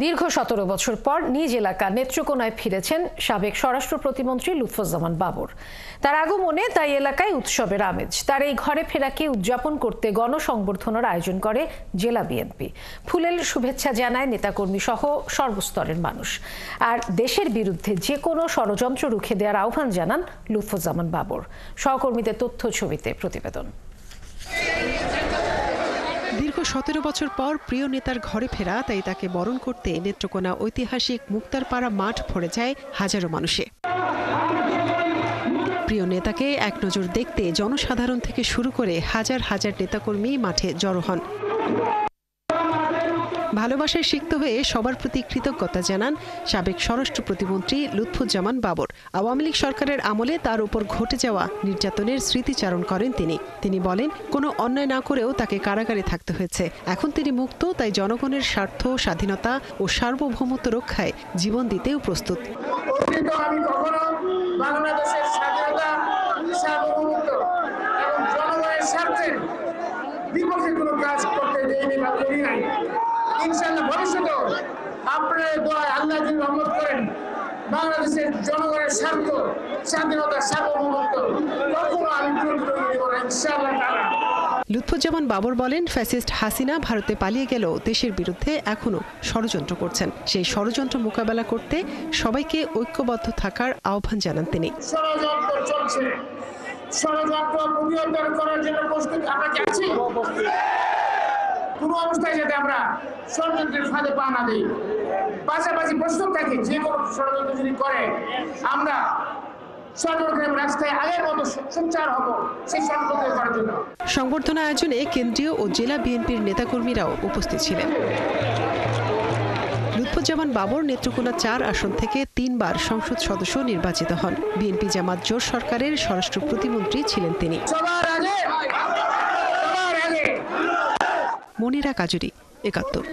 দীর্ঘ ১৭ বছর পর নিজ এলাকা নেত্রকোনায় ফিরেছেন সাবেক স্বরাষ্ট্র প্রতিমন্ত্রী লুৎফুজ্জামান বাবর। তার আগমনে তাই এলাকায় উৎসবের আমেজ। তার এই ঘরে ফেরাকে উদযাপন করতে গণসংবর্ধনার আয়োজন করে জেলা বিএনপি। ফুলেল শুভেচ্ছা জানায় নেতাকর্মী সহ সর্বস্তরের মানুষ। আর দেশের বিরুদ্ধে যে কোনো ষড়যন্ত্র রুখে দেওয়ার আহ্বান জানান লুৎফুজ্জামান বাবর। সহকর্মীদের তথ্য ছবিতে প্রতিবেদন। দীর্ঘ ১৭ বছর পর প্রিয় নেতার ঘরে ফেরা, তাই তাকে বরণ করতে নেত্রকোনা ঐতিহাসিক মুক্তারপাড়া মাঠ ভরে যায় হাজারো মানুষে। প্রিয় নেতাকে এক নজর দেখতে জনসাধারণ থেকে শুরু করে হাজার হাজার নেতাকর্মী মাঠে জড়ো হন। ভালোবাসায় সিক্ত হয়ে সবার প্রতি কৃতজ্ঞতা জানান সাবেক স্বরাষ্ট্র প্রতিমন্ত্রী লুৎফুজ্জামান বাবর। আওয়ামী লীগ সরকারের আমলে তার উপর ঘটে যাওয়া নির্যাতনের স্মৃতিচারণ করেন তিনি বলেন, কোনো অন্যায় না করেও তাকে কারাগারে থাকতে হয়েছে। এখন তিনি মুক্ত, তাই জনগণের স্বার্থ, স্বাধীনতা ও সার্বভৌমত্ব রক্ষায় জীবন দিতেও প্রস্তুত। বাংলাদেশের স্বাধীনতা, সার্বভৌমত্ব এবং জনগণের স্বার্থের বিপক্ষে কোনো কাজ করতে দেয়নি বা করি নাই। ইনশাআল্লাহ ভবিষ্যতেও আপনার দোয়ায় আল্লাহ যদি রহমত করেন, বাংলাদেশের জনগণের স্বার্থ, স্বাধীনতা, সার্বভৌমত্ব কখনো আমি ইনশাআল্লাহ। লুৎফুজ্জামান বাবর বলেন, ফ্যাসিস্ট হাসিনা ভারতে পালিয়ে গেলেও দেশের বিরুদ্ধে এখনো ষড়যন্ত্র করছেন। সেই ষড়যন্ত্র মোকাবেলা করতে সবাইকে ঐক্যবদ্ধ থাকার আহ্বান জানান তিনি। ষড়যন্ত্র চলছে, ষড়যন্ত্র প্রতিহত করার জন্য প্রস্তুত আমরা যাচ্ছি। কোনো অবস্থায় যাতে আমরা ষড়যন্ত্রের ফাঁদে পা না দিই, পাশাপাশি প্রস্তুত থাকি যে কোনো ষড়যন্ত্র যদি করে আমরা সংবর্ধনা আয়োজনে কেন্দ্রীয় ও জেলা বিএনপির নেতাকর্মীরাও উপস্থিত ছিলেন। লুৎফুজ্জামান বাবর নেত্রকোনা ৪ আসন থেকে ৩ বার সংসদ সদস্য নির্বাচিত হন। বিএনপি জামাত জোট সরকারের স্বরাষ্ট্র প্রতিমন্ত্রী ছিলেন তিনি। সবার আগে মনিরা কাজুরি, ৭১।